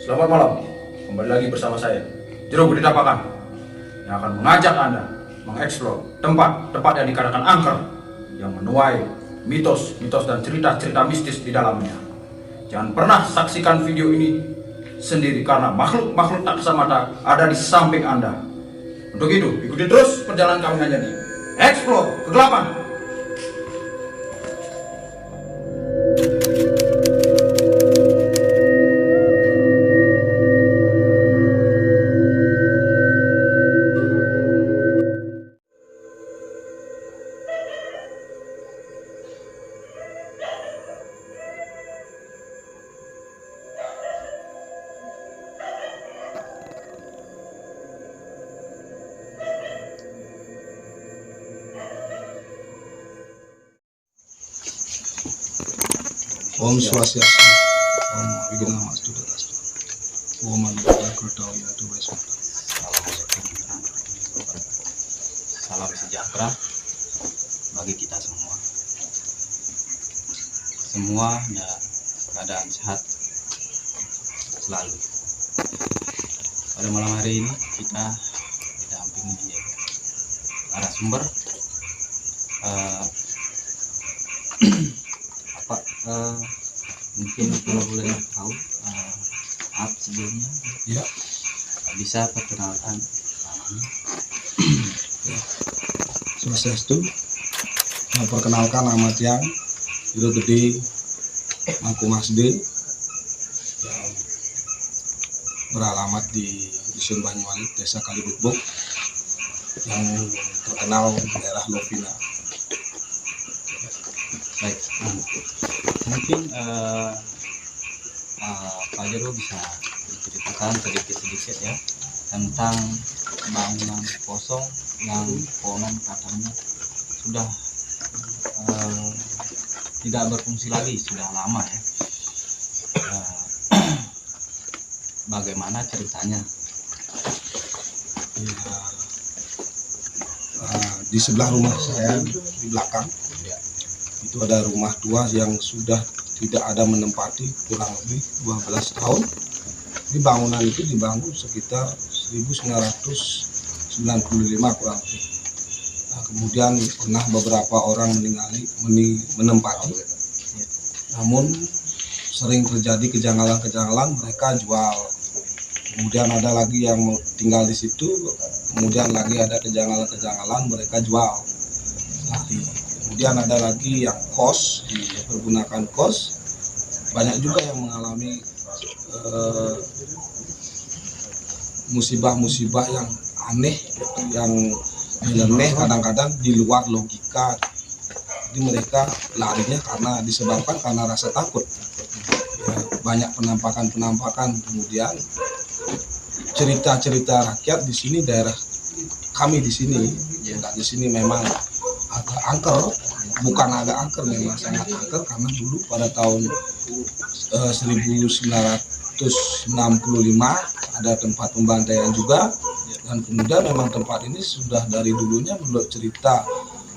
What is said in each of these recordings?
Selamat malam, kembali lagi bersama saya, Jero Budi Tapakan, yang akan mengajak Anda mengeksplor tempat-tempat yang dikatakan angker, yang menuai mitos-mitos dan cerita-cerita mistis di dalamnya. Jangan pernah saksikan video ini sendiri karena makhluk-makhluk tak kasat mata ada di samping Anda. Untuk itu, ikuti terus perjalanan kami hanya di Explore Kegelapan. Om Swastiastu, Om Wignamastu Datastu, Om Manubhaya Krutawya Tuwesmata. Salam sejahtera bagi kita semua. Semua dalam keadaan sehat selalu. Pada malam hari ini kita didampingi narasumber mungkin kalau boleh tahu maaf sebelumnya Ya, bisa perkenalkan namanya. Swastiastu. Memperkenalkan nama Tiang Jero Gede Mangkumasde yang beralamat di Dusun Banyuwangi, Desa Kalibukbuk, yang terkenal di daerah Lovina. Baik, mungkin Pak Jero bisa diceritakan sedikit-sedikit ya tentang bangunan kosong yang konon katanya sudah tidak berfungsi lagi, sudah lama ya. Bagaimana ceritanya? Ya, di sebelah rumah saya di belakang itu ada rumah tua yang sudah tidak ada menempati kurang lebih 12 tahun. Di bangunan itu dibangun sekitar 1995 kurang lebih. Nah, kemudian pernah beberapa orang menempati, namun sering terjadi kejanggalan-kejanggalan, mereka jual. Kemudian ada lagi yang mau tinggal di situ, kemudian lagi ada kejanggalan-kejanggalan, mereka jual lari. Kemudian ada lagi yang kos, dipergunakan kos. Banyak juga yang mengalami musibah-musibah yang aneh, yang nyeleneh, kadang-kadang di luar logika. Jadi mereka larinya karena disebabkan karena rasa takut. Ya, banyak penampakan-penampakan, kemudian cerita-cerita rakyat di sini, daerah kami di sini, di sini memang agak angker, bukan agak angker, memang sangat angker karena dulu pada tahun 1965 ada tempat pembantaian juga, dan kemudian memang tempat ini sudah dari dulunya menurut cerita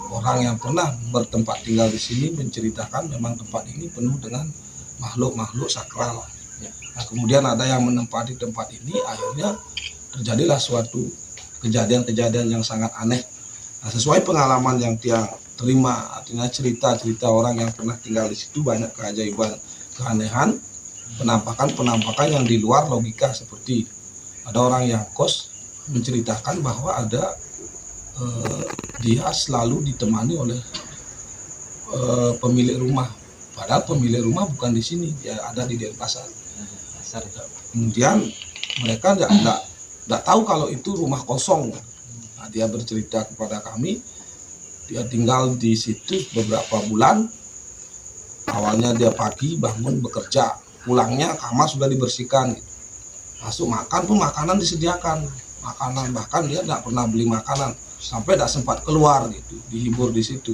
orang yang pernah bertempat tinggal di sini menceritakan memang tempat ini penuh dengan makhluk-makhluk sakral. Nah, kemudian ada yang menempati tempat ini, akhirnya terjadilah suatu kejadian-kejadian yang sangat aneh. Nah, sesuai pengalaman yang Tiang terima, artinya cerita-cerita orang yang pernah tinggal di situ, banyak keajaiban, keanehan, penampakan-penampakan yang di luar logika, seperti ada orang yang kos menceritakan bahwa ada dia selalu ditemani oleh pemilik rumah, padahal pemilik rumah bukan di sini, dia ada di Denpasar. Kemudian mereka tidak tahu kalau itu rumah kosong. Nah, dia bercerita kepada kami, dia tinggal di situ beberapa bulan. Awalnya dia pagi bangun bekerja, pulangnya kamar sudah dibersihkan, masuk makan pun makanan disediakan, makanan, bahkan dia tidak pernah beli makanan sampai tidak sempat keluar gitu, dihibur di situ.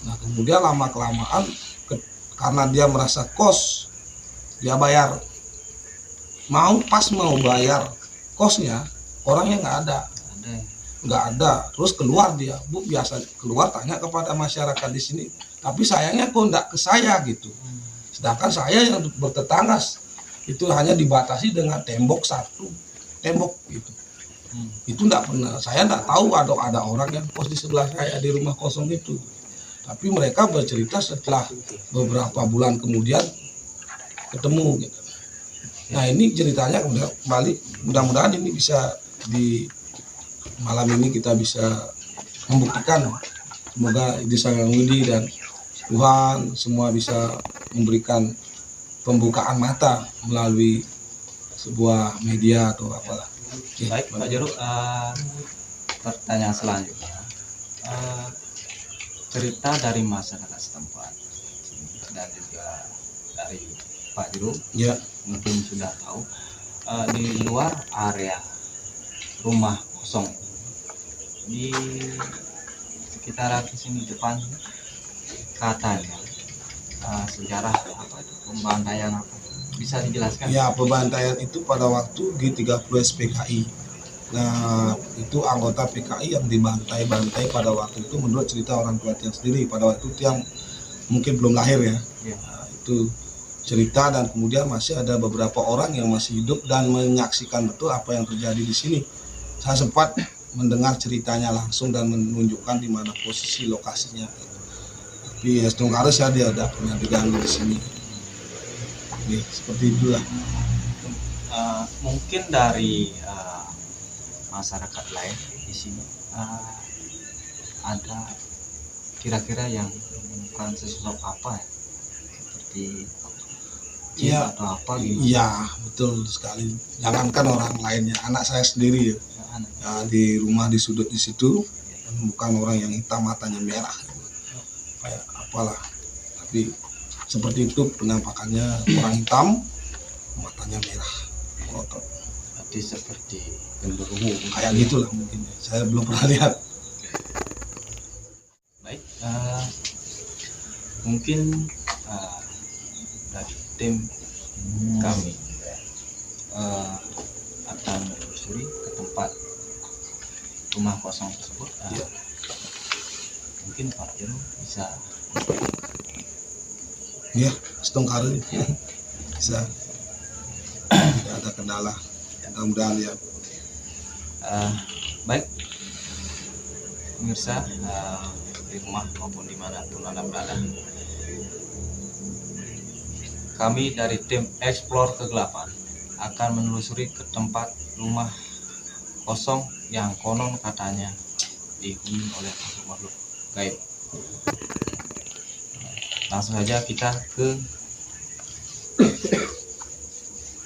Nah, kemudian lama kelamaan karena dia merasa kos, dia bayar. Pas mau bayar kosnya, orangnya nggak ada, terus keluar dia, Bu, biasa keluar tanya kepada masyarakat di sini, tapi sayangnya kok nggak ke saya gitu. Sedangkan saya yang bertetangga itu hanya dibatasi dengan tembok satu tembok gitu. Itu enggak pernah, saya enggak tahu ada orang yang kos di sebelah saya di rumah kosong itu. Tapi mereka bercerita setelah beberapa bulan kemudian ketemu gitu. Nah ini ceritanya kembali, mudah-mudahan ini bisa di malam ini kita bisa membuktikan. Semoga Sang Hyang Widi dan Tuhan semua bisa memberikan pembukaan mata melalui sebuah media atau apalah. Oke. Baik Pak Jero, pertanyaan selanjutnya, cerita dari masyarakat setempat dan juga dari Pak Jero Ya, mungkin sudah tahu, di luar area rumah kosong di sekitaran sini depan katanya sejarah apa itu pembantaian apa, bisa dijelaskan? ya pembantaian itu pada waktu G30 SPKI. Nah itu anggota PKI yang dibantai-bantai pada waktu itu menurut cerita orang tua Tiang sendiri. Pada waktu Tiang mungkin belum lahir ya. Ya. Nah, itu cerita, dan kemudian masih ada beberapa orang yang masih hidup dan menyaksikan betul apa yang terjadi di sini. Saya sempat mendengar ceritanya langsung dan menunjukkan di mana posisi lokasinya. Tapi ya setengah saya dia tidak pernah diganggu di sini. Oke, seperti itulah. Mungkin dari masyarakat lain di sini ada kira-kira yang bukan sesosok apa ya, seperti jin Iya. atau apa gitu. Iya, betul sekali. Jangankan orang lainnya, anak saya sendiri ya, di rumah di sudut di situ bukan orang yang hitam matanya merah, kayak apalah. Tapi seperti itu penampakannya, orang hitam matanya merah, melotot. Berarti seperti genderuwo Kayak gitulah mungkin. Saya belum pernah lihat. Baik, mungkin dari tim kami akan menelusuri ke tempat rumah kosong tersebut. Ya. Mungkin Pak Jero bisa Ya, setengah bisa. Tidak ada kendala. Mudah-mudahan ya. baik pemirsa, di rumah maupun dimanapun Anda berada, kami dari tim Explore Kegelapan akan menelusuri ke tempat rumah kosong yang konon katanya dihuni oleh makhluk gaib. Langsung saja kita ke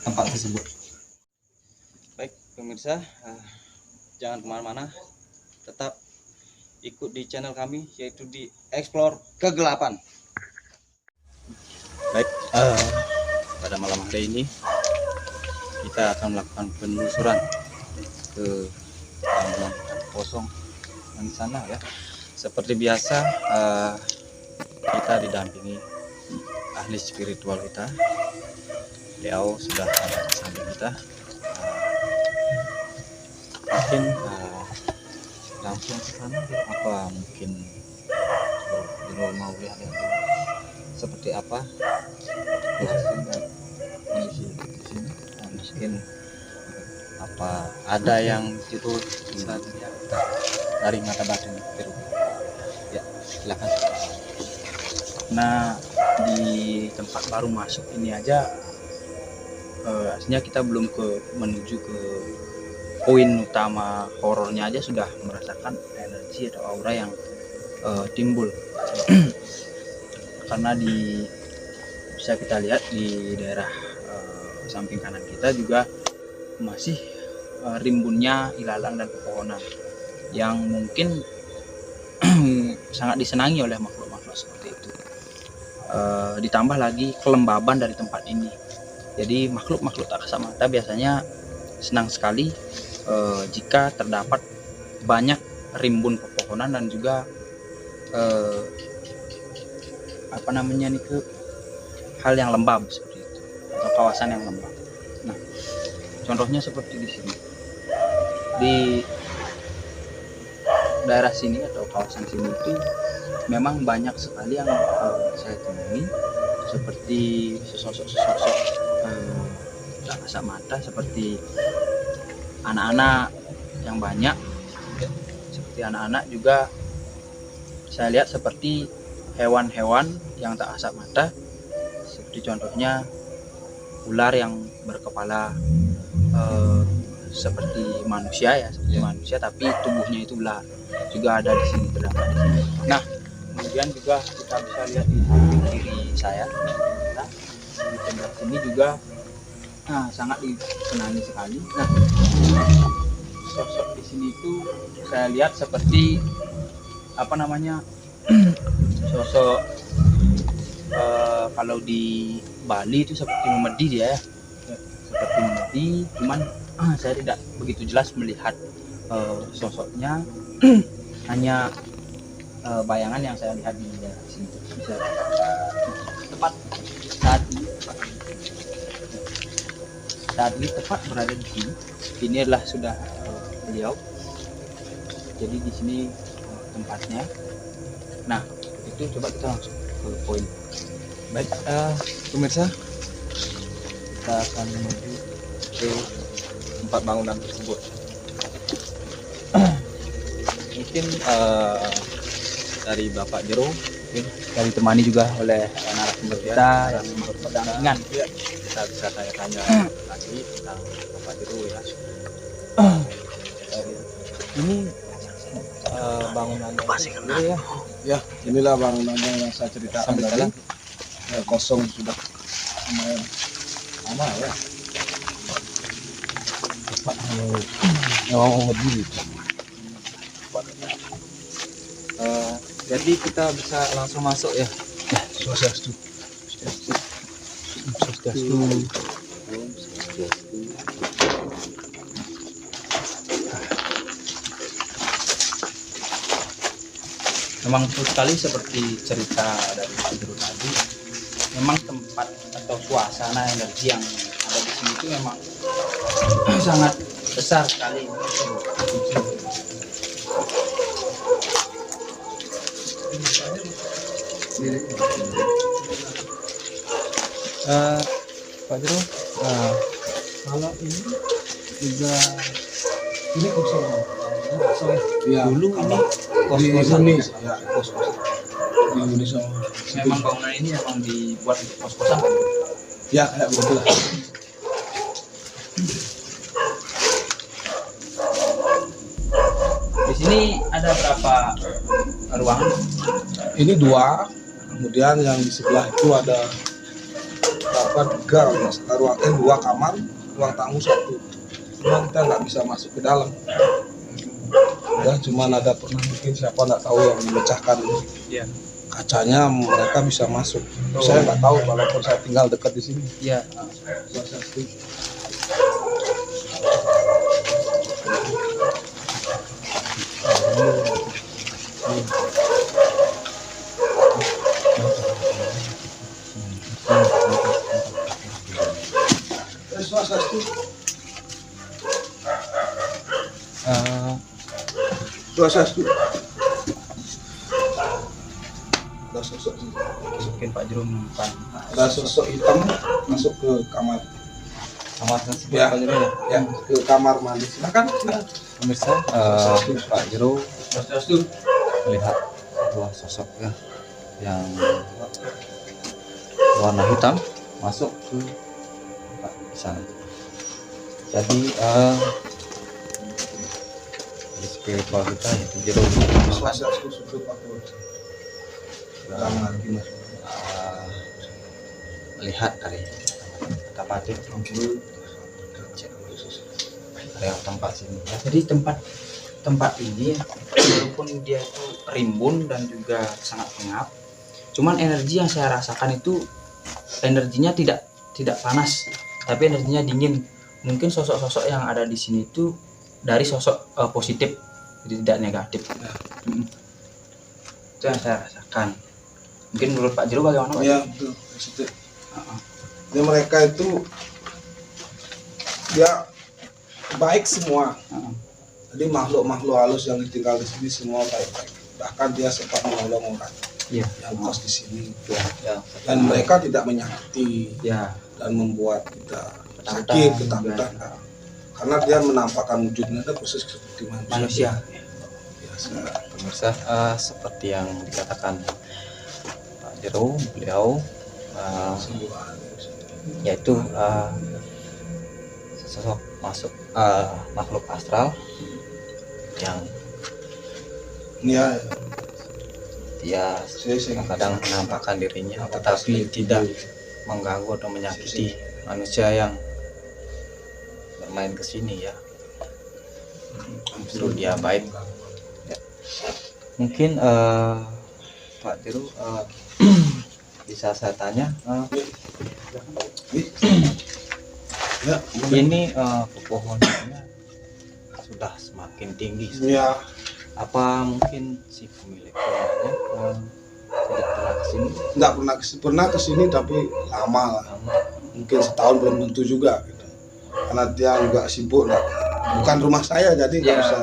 tempat tersebut. Baik pemirsa, jangan kemana-mana, tetap ikut di channel kami, yaitu di Explore Kegelapan. Baik, pada malam hari ini kita akan melakukan penelusuran ke bangunan kosong di sana ya. Seperti biasa, kita didampingi ahli spiritual kita. Beliau sudah ada di samping kita. Mungkin langsung ke sana apa mungkin mau lihat seperti apa langsung mengisi di sini. Mungkin apa ada yang itu bisa dilihat dari mata batin biru. Ya, silakan. Nah, di tempat baru masuk ini aja aslinya kita belum menuju ke poin utama horornya aja sudah merasakan energi atau aura yang timbul. Karena bisa kita lihat di daerah samping kanan kita juga masih rimbunnya ilalang dan pepohonan yang mungkin sangat disenangi oleh makhluk-makhluk seperti itu. Ditambah lagi kelembaban dari tempat ini, jadi makhluk-makhluk tak kasat mata biasanya senang sekali jika terdapat banyak rimbun pepohonan dan juga hal yang lembab seperti itu, atau kawasan yang lembab. Nah, contohnya seperti di sini, di daerah sini atau kawasan sini itu memang banyak sekali yang saya temui seperti sesosok tak kasat mata, seperti anak-anak yang banyak. Seperti anak-anak juga saya lihat seperti hewan-hewan yang tak kasat mata, seperti contohnya ular yang berkepala seperti manusia ya, seperti manusia tapi tubuhnya itu ular, juga ada di sini, terdapat di sini. Nah, kemudian juga kita bisa lihat di samping kiri saya, nah, di sebelah sini juga sangat dikenali sekali. Nah, sosok di sini itu saya lihat seperti apa namanya sosok kalau di Bali itu seperti memedi dia ya, seperti memedi, cuman saya tidak begitu jelas melihat sosoknya, hanya bayangan yang saya lihat di daerah sini. Bisa tepat saat ini tepat berada di sini. Ini adalah sudah beliau. Jadi di sini tempatnya. Nah, itu coba kita langsung ke poin. Baik, pemirsa, kita akan menuju ke tempat bangunan tersebut. Mungkin dari Bapak Jero, kita ditemani juga oleh narasumber kita yang berpendampingan. Kita bisa tanya-tanya lagi tentang Bapak Jero ya. Ini bangunannya sendiri ya. Ya, inilah bangunannya yang saya ceritakan tadi. Ya, kosong sudah lumayan lama ya. Tempat yang lebih. Jadi kita bisa langsung masuk ya. Swastiastu. Memang betul sekali seperti cerita dari Pak Jero tadi. Memang tempat atau suasana energi yang ada di sini itu memang sangat besar sekali. Pak Jero, kalau ini juga Ini kosong. Ya, dulu ini di kos-kosan. Indonesia. Ya, kos-kosan. Di Indonesia. Memang bangunan ini memang dibuat untuk kos-kosan. Ya, kayak begitu lah. Di sini ada berapa ruangan? Ini 2, kemudian yang di sebelah itu ada berapa, 3 ruangan, 2 kamar, ruang tamu 1. Cuma kita nggak bisa masuk ke dalam. Ya, cuma ada pernah mungkin siapa nggak tahu yang memecahkan Iya. kacanya, mereka bisa masuk. Saya nggak tahu walaupun saya tinggal dekat di sini. Iya. Swastiastu. Ada sosok, Masukin Pak Jero menyimpan ada sosok hitam masuk ke kamar. kamar tersebut. Ya. Pak Jero ya. Ya, ke kamar mandi. Silakan. Pemirsa, Pak Jero Swastiastu. melihat sebuah sosok ya yang warna hitam masuk ke tempat sana. Jadi di spiritual kita itu Jero Swastiastu sudut aku. Kamar gimana? melihat dari tempat itu dari tempat sini ya. Jadi tempat ini ya, walaupun dia itu rimbun dan juga sangat pengap, cuman energi yang saya rasakan itu energinya tidak panas, tapi energinya dingin. Mungkin sosok-sosok yang ada di sini itu dari sosok positif, jadi tidak negatif. Itu yang saya rasakan. Mungkin menurut Pak Jero bagaimana Pak? Ya, betul. Positif. Jadi mereka itu dia baik semua. Jadi makhluk-makhluk halus yang tinggal di sini semua baik-baik. Bahkan dia sempat menolong orang yang kos di sini. Ya. Dan mereka tidak menyakiti Ya. dan membuat kita sakit, ketakutan. Karena dia menampakkan wujudnya itu persis seperti manusia. Biasa. Pemirsa, seperti yang dikatakan Pak Jero, beliau yaitu sosok makhluk astral yang Ya, dia kadang menampakkan dirinya tetapi tidak mengganggu atau menyakiti manusia yang bermain ke sini ya. Justru dia baik. Ya. Mungkin Pak Jero bisa saya tanya, ini pepohonannya sudah semakin tinggi. ya. Apa mungkin si pemilik rumahnya tidak pernah kesini? Nggak pernah kesini tapi lama lah. Mungkin setahun belum tentu juga gitu. Karena dia juga sibuk lah. Bukan rumah saya jadi nggak bisa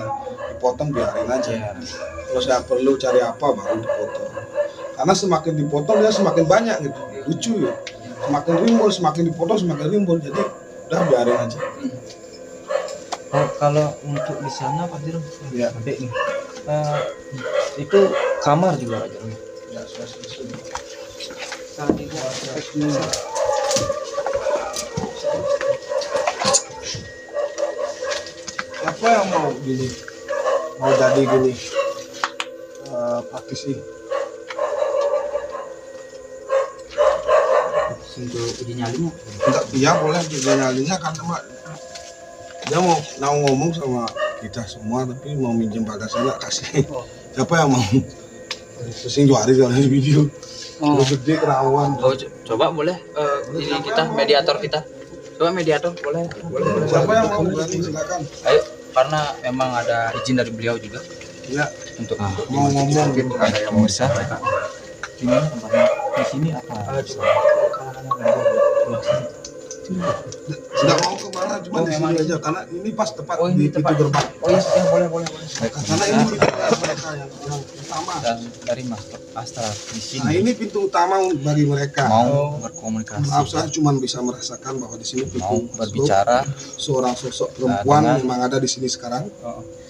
dipotong, biarin aja. Kalau saya perlu cari apa baru dipotong. Karena semakin dipotong dia semakin banyak gitu. Lucu ya. Semakin rimbun, semakin dipotong semakin rimbun. Jadi udah biarin aja. Kalau untuk di sana Pak Jero, Ya. adek nih, itu kamar juga Pak Jero. Ya, sudah. Siapa yang mau gini? Mau jadi gini? Praktisi. Untuk uji nyalinya. Enggak, iya boleh juga nyalinya karena Mak, dia mau ngomong sama kita semua tapi mau minjem bagasi nggak kasih. Siapa yang mau? Sesing juari soalnya di video. Terus gede kerawan. Coba boleh ini kita mediator kita. Coba mediator boleh. Siapa yang mau berani silakan. Ayo, karena memang ada izin dari beliau juga Ya, untuk mau ngomong gitu. Ada yang pemirsa, gimana tempatnya di sini apa? Tidak mau kemana, cuma di sini aja karena ini pas tepat di pintu gerbang. Oh iya, boleh. Karena ini pintu mereka yang utama. Dan dari makhluk astral di sini Nah ini pintu utama bagi mereka. mau berkomunikasi, Maaf saya cuma bisa merasakan bahwa di sini pintu mau masuk. berbicara Seorang sosok perempuan dengan- memang ada di sini sekarang.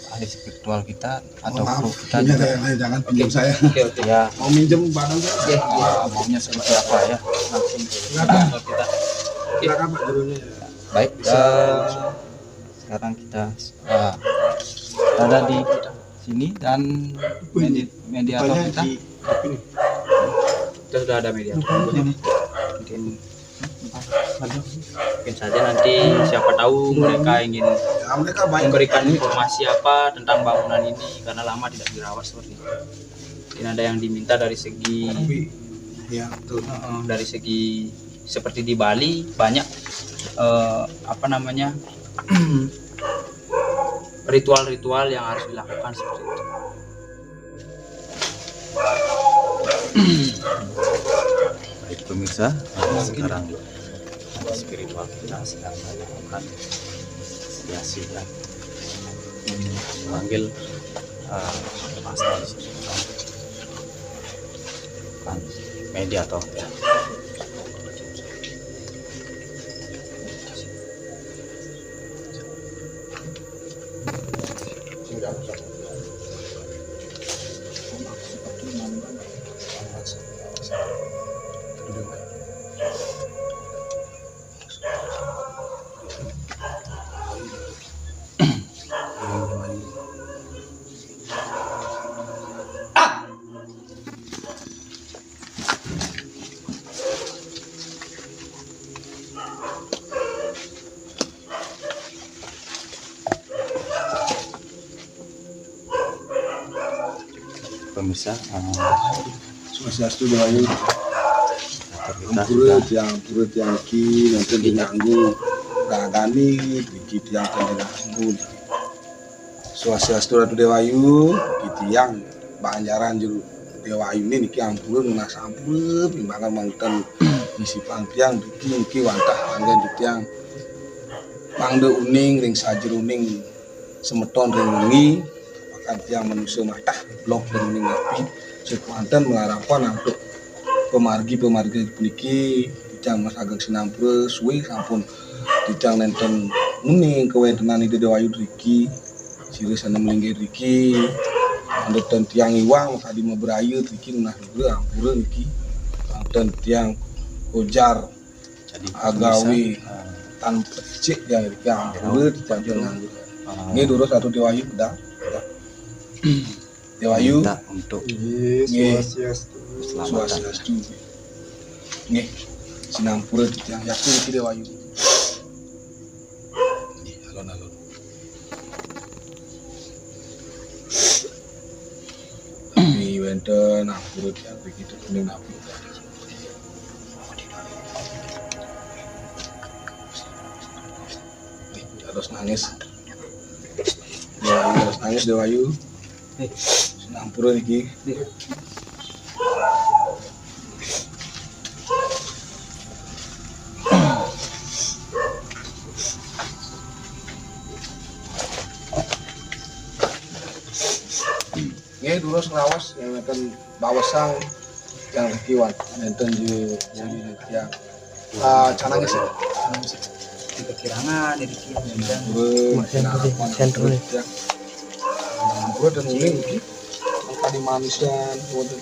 ahli spiritual kita atau Maaf, kru kita ini juga. ada yang lain, jangan pinjam saya. Oke. Ya, Mau minjem barang saya? maunya seperti apa ya? Langsung Silakan. Kita Silakan Pak Jeronya. baik. Sekarang kita ada di sini dan mediator kita kita sudah ada mediator. Mungkin saja nanti siapa tahu mereka ingin Ya, mereka baik. memberikan informasi apa tentang bangunan ini karena lama tidak dirawat seperti itu. Mungkin ada yang diminta dari segi Ya, betul. dari segi seperti di Bali banyak ritual-ritual yang harus dilakukan seperti itu. baik pemirsa, sekarang spiritual kita sedang melakukan mediasi dan memanggil master di sini, bukan mediator ya. Pemirsa, Swastiastu Bayu. kita sudah Purut yang ki nanti dinyanggu gagani biji tiang tendenanggu. Swastiastu Ratu Dewayu kitiang Banjaran juru Dewayu ini niki ampun nas ampun timbangan mangten isi pangtiang niki wantah anggen tiang pangde uning ring sajer uning semeton ring wengi akan tiang manusia matah blok ring uning api sekuanten mengharapkan untuk pemargi puniki jam Mas Ageng Sinampre suwe sampun Dijang nenten muni kewedenan itu Dewayu Riki siri sana melinggi Riki nenten tiang iwang tadi mau berayu Riki nah juga ampura Riki dan tiang ujar Jadi agawi tanpa cek yang Riki ampura tiang dengan ini dulu satu Dewayu udah Dewayu minta untuk nggih keselamatan. swastiastu nggih sinampura tiang yakin Riki Dewayu alon-alon tapi wenten ampura tiang Riki itu kuning api terus nangis Dewayu terus nangis Dewayu sinampura Riki nggih dulu selawas yang nenten bawasang yang rekiwan nenten di yang canangnya sih di kekirangan dari kian dan sentro ya gua dan uling iki tadi manisan waduh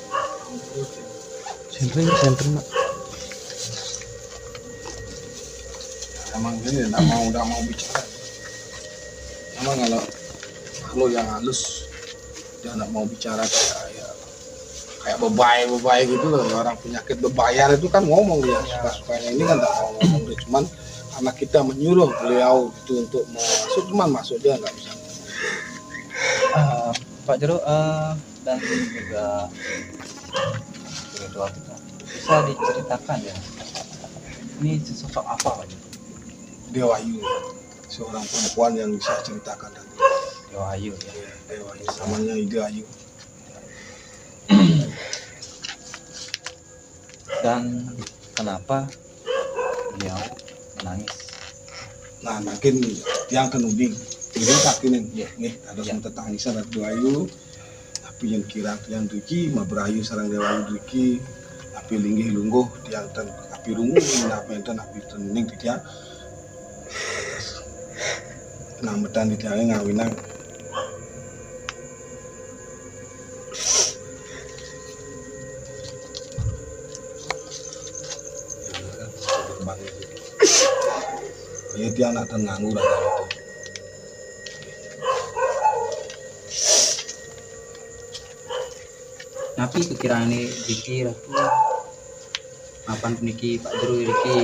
sentro mak emang gini nggak mau bicara emang kalau yang halus dia nggak mau bicara kayak bebay gitu loh orang penyakit bebayar itu kan ngomong dia suka-sukanya ini kan nggak mau ngomong dia cuman karena kita menyuruh beliau itu untuk masuk cuman masuk dia nggak bisa Pak Jero dan juga kedua kita bisa diceritakan ya ini sosok apa Pak Jero? Dewayu seorang perempuan yang bisa ceritakan tadi Dewayu ya. Dewayu namanya Dewayu Dan kenapa beliau menangis? nah makin yang kenuding ini kakinin nih ada semua tangisan dari Dewayu tapi yang kira yang Riki mah berayu sarang Dewayu Riki tapi linggih lungguh tiang ten api rungu ini apa enten api tening di tiang nametan di tiangnya ngawinang ya dia anak nganggur ada itu Napi kekiraan ini Riki Ratu mapan puniki Pak Jero Riki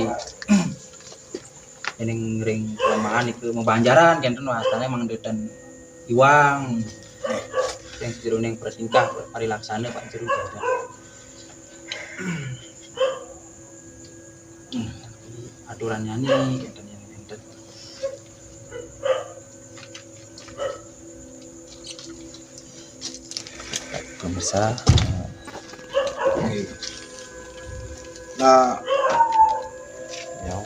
ini ring kelemahan itu mau banjaran kan tuh asalnya emang dedan iwang yang Jero yang persingkah hari laksana Pak Jero ada aturannya nih kan yang Pemirsa, nah beliau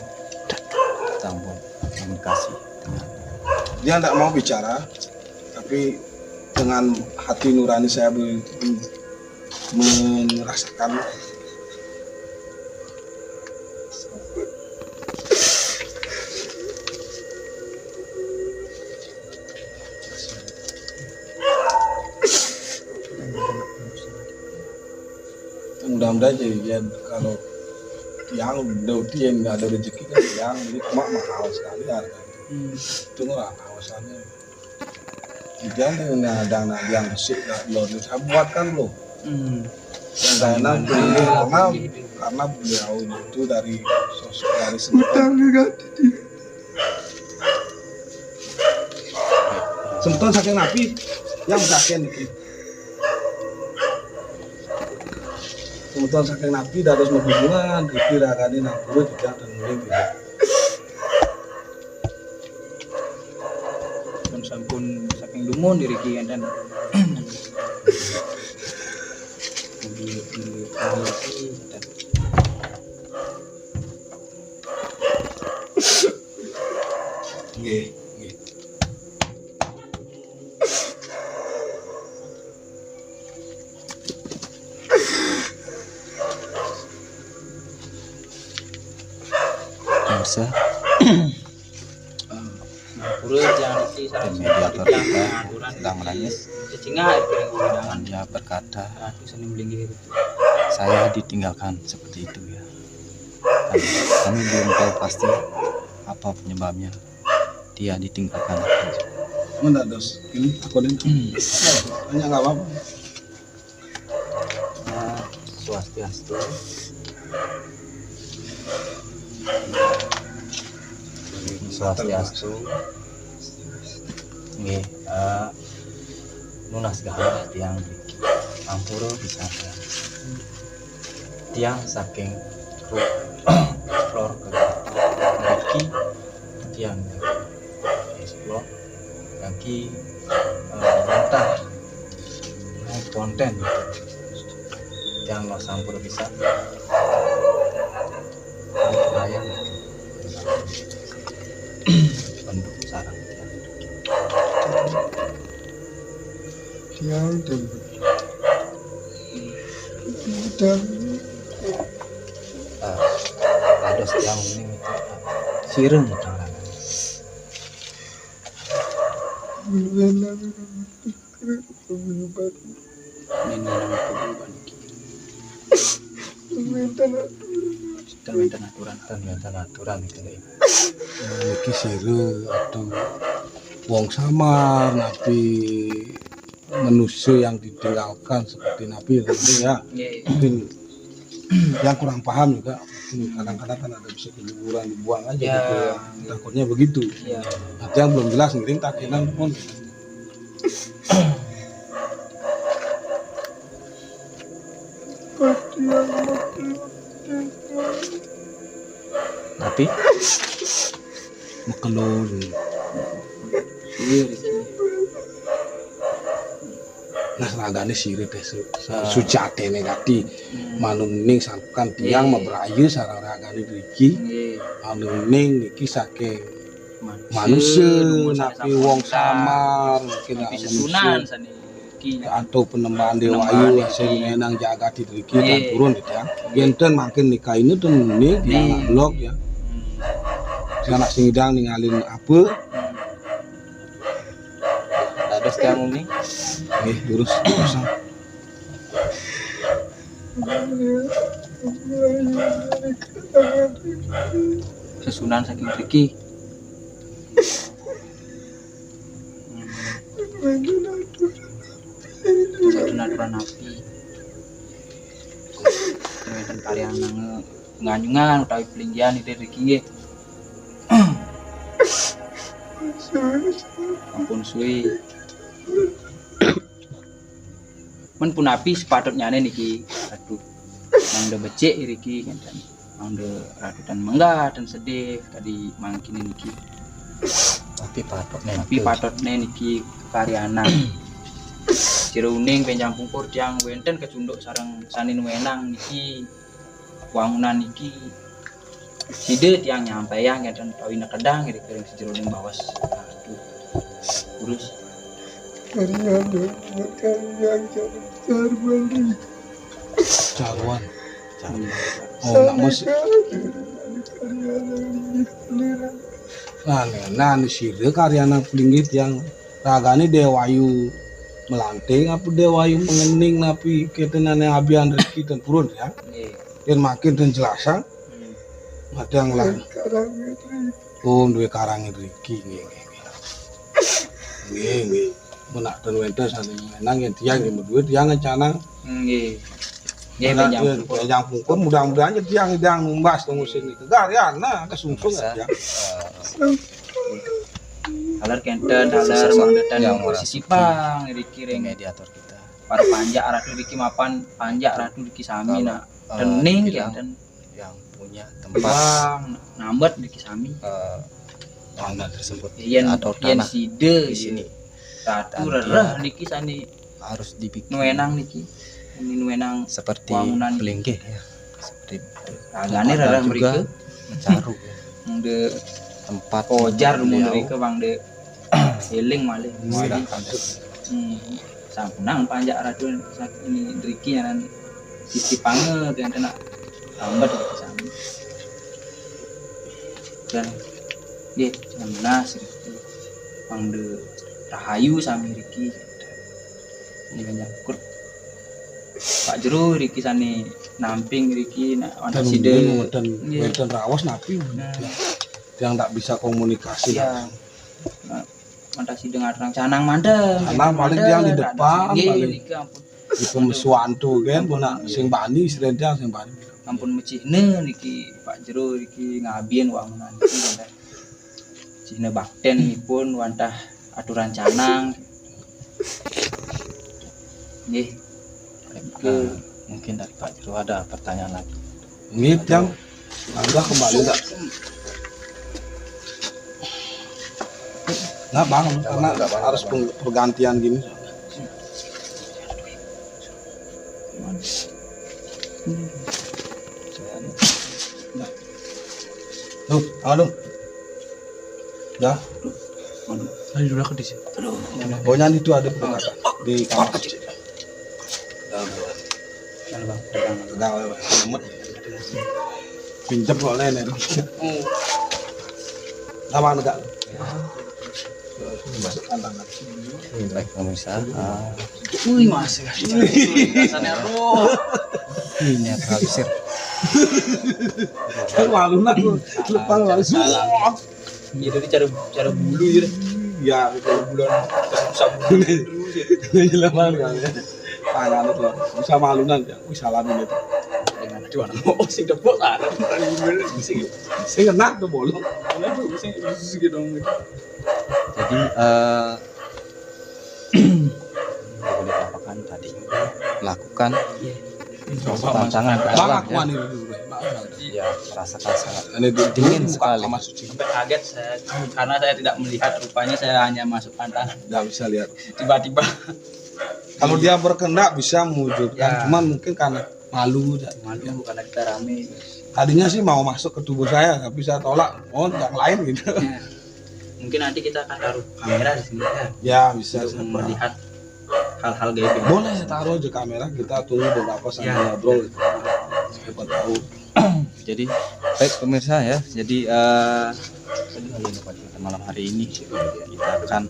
tambah komunikasi dengan dia tidak mau bicara tapi dengan hati nurani saya merasakan mudah-mudahan jadian kalau yang yang nggak ada rezeki kan yang milik mak mahal sekali harga itu nggak kawasannya jangan dengan ada yang besar lo saya buatkan lo yang saya karena beliau itu dari sosok dari semeton saking napi yang saking iki semeton saking napi dari semua hubungan dikirakan ini nampur juga dan mulai dan sampun saking dumun diri kian dan nggih. pemirsa urut yang iki sareng mediator kita sedang menangis. cecingah piring undangan Dia berkata, ratu seni melinggih saya ditinggalkan seperti itu ya. Dan kami belum tahu pasti apa penyebabnya dia ditinggalkan. Mana dos? Ini aku nih. Hanya nggak apa-apa. Swastiastu. Swastiastu. Nggih, nunas gaharu tiang mriki. Ampura disangka. Tiang saking explore ke mriki tiang explore kaki mentah naik konten tiang lo sampur bisa bayang bentuk sarang tiang ada tiang ini itu sireng tangan Termintan aturan itu ya. Iki sire atau wong samar nabi manusia yang ditinggalkan seperti nabi tentu ya. Mungkin yang kurang paham juga kadang-kadang kan ada bisa kejuburan dibuang aja Ya. gitu ya. Takutnya begitu. ya Nanti yang belum jelas ngiring takinan pun. Tapi Mekelun. Nah seragane sirit teh sucate negati manung ning sangkan tiang mah berayu sareng ragane mriki manung ning iki saking manusia napi wong samar mungkin bisa sunan sani iki atau penembahan dewa ayu sing menang jaga di mriki dan turun gitu ya. Yen makin nikah ini tuh nih dia blok ya. Sing anak sing idang ningalin apa ada tiang ini lurus kosong. sesunan saking mriki satu aturan api dengan karya nganyungan utawi pelinggian itu mriki nggih ampun suwi men pun api sepatutnya niki aduh mangde becik iki kan mangde radutan menggah dan sedih tadi mangkin niki tapi tapi patutnya niki karyana ciruning penjang pungkur tiang wenten kecunduk sareng sanin wenang niki wangunan niki side tiang nyampaian kan utawi nekedang kiring ciruning bawas aduh urus Caruan. Oh, nak mesti. Nah, sire karyana pelinggit yang ragane dewayu melanting apa dewayu mengening napi ketenane abian rezeki dan purun ya. Yen makin dan jelasan madang lah. Oh, duwe karang rezeki nggih. Nggih. Menak dan wentes saling menang yang tiang yang berdua tiang ngencana nggih nggih penjang pungkur mudah-mudahan tiang idang numbas tunggu sini kegaryan nah kesungsung ya halar kenten halar mangdetan yang posisi pang dikiring mediator kita para panjak ratu diki mapan panjak ratu diki sami nak dening kenten yang punya tempat bang nambat diki sami tanah tersebut yen atau yen tanah side di sini ratu rerah niki sani harus dibikin nuenang niki ini nuenang seperti wangunan pelinggih ya seperti agane rerah mereka mencaru ya. de tempat ojar beliau mun mereka bang de eling malih sampunang panjak ratu ini driki yang sisi panget yang kena tambah di sana dan dia 19 Mangde Rahayu sami Riki ini kan nyangkut Pak Jero Riki sani namping Riki nak Dan side dan rawas napi. Yang tak bisa komunikasi. ya mantap side ngarang canang mandeng Canang paling yang di depan, nggih paling. Riki ampun Itu mesuantu kan, puna sing bani sedendang sing bani. ampun mecihne niki Pak Jero Riki ngabien wangunan iki kan cihne bakten pun wantah aturan canang nggih ke Mungkin dari Pak Jero ada pertanyaan lagi. Ngit yang Anda kembali tak? Nggak bang, karena harus pergantian gini. Tuh, halo. Dah. Ayo dulu ke di sini. Pokoknya itu ada di kamar kecil. Jangan bang, pegang. Pegawai, nyemut. Pinjam kok lain ya. Lama enggak? Baik pemirsa, Wih mas, rasanya roh. netralisir. Kan malu nak lupa malu semua. Iya dari cara bulu ya. Ya, betul bulan sabun ini malu kan ya. Tangan itu bisa malunan ya. Wih salah nih itu. Dengan aduh anak mau sing debok lah. Saya kena tuh bolong. Jadi boleh apakan tadi lakukan tantangan Bang adalah aku ya, ani dulu. ya merasakan sangat Ini dingin sekali. Sama suci. Sampai kaget saya karena saya tidak melihat rupanya saya hanya masukkan tangan Enggak bisa lihat. tiba-tiba. Kalau dia berkehendak bisa mewujudkan, Ya. cuman mungkin karena malu. Malu karena kita rame. Tadinya sih mau masuk ke tubuh saya, tapi saya tolak. Oh, yang lain gitu. Ya. Mungkin nanti kita akan taruh kamera di sini ya Ya bisa. untuk Siapa. melihat hal-hal gaib yang Boleh taruh aja kamera, kita tunggu beberapa sampai Ya. ngobrol. Siapa tahu. Jadi baik pemirsa ya, jadi malam hari ini kita akan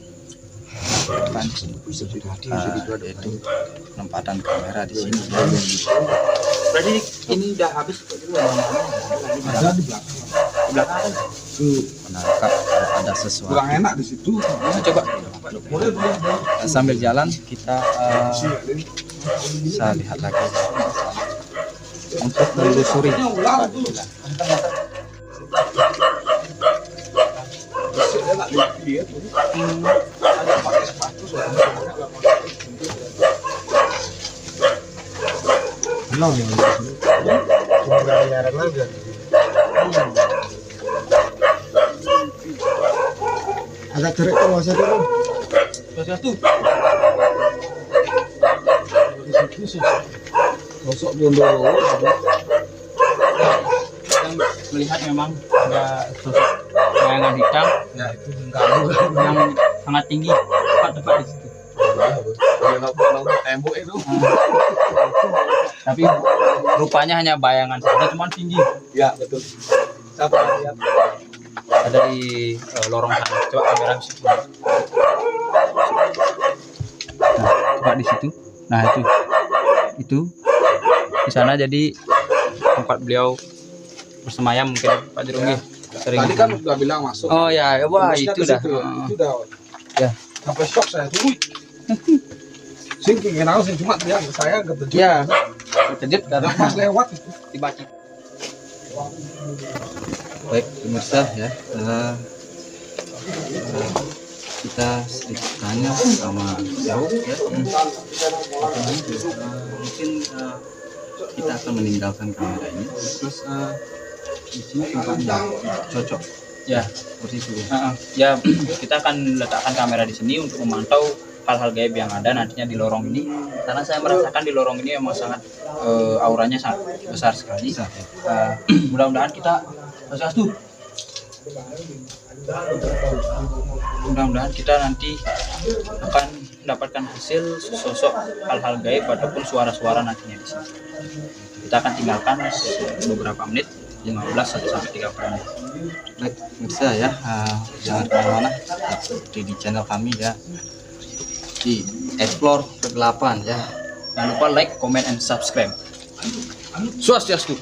yaitu penempatan kamera di sini ya. berarti ini udah habis kok dulu Ada di belakang. di belakang kan? Tuh, Menangkap kalau ada sesuatu. kurang enak di situ. Coba Boleh. Sambil jalan kita bisa lihat lagi untuk menelusuri. Ulang tuh. Enak dia tuh. Ada pakai sepatu soalnya. Agak cerik tuh masa dulu. Sosok Bondoro. yang melihat memang ada sosok bayangan hitam Ya itu mengganggu. yang sangat tinggi tepat di situ. Dia nggak pernah tembok itu. Tapi rupanya hanya bayangan saja, cuman tinggi. Ya betul. Siapa lihat? Ada di lorong sana. Coba kamera di situ. Nah, coba di situ. Nah itu di sana jadi tempat beliau bersemayam mungkin Pak Jerungi. Sering. Tadi kan udah bilang masuk. Oh ya, wah Tembusnya itu ke dah. situ. Itu dah. Ya. Sampai shock saya tuh. Wih. Sing kenal sing cuma dia saya keterkejut. Ya, terkejut karena Pas lewat itu. tiba-tiba. Baik pemirsa ya, kita sedikit tanya sama jauh ya. Mungkin kita akan meninggalkan kamera ini. Terus di sini tempatnya cocok Ya, seperti itu. ya kita akan letakkan kamera di sini untuk memantau hal-hal gaib yang ada nantinya di lorong ini. Karena saya merasakan di lorong ini memang sangat auranya sangat besar sekali. Mudah-mudahan kita sesuatu. Mudah-mudahan kita nanti akan mendapatkan hasil sosok hal-hal gaib ataupun suara-suara nantinya di sini. Kita akan tinggalkan beberapa menit 15 sampai 30 menit. Baik, bisa ya, jangan kemana-mana, seperti di channel kami ya, di Explore Kegelapan ya. Jangan lupa like, comment, and subscribe. Swastiastu.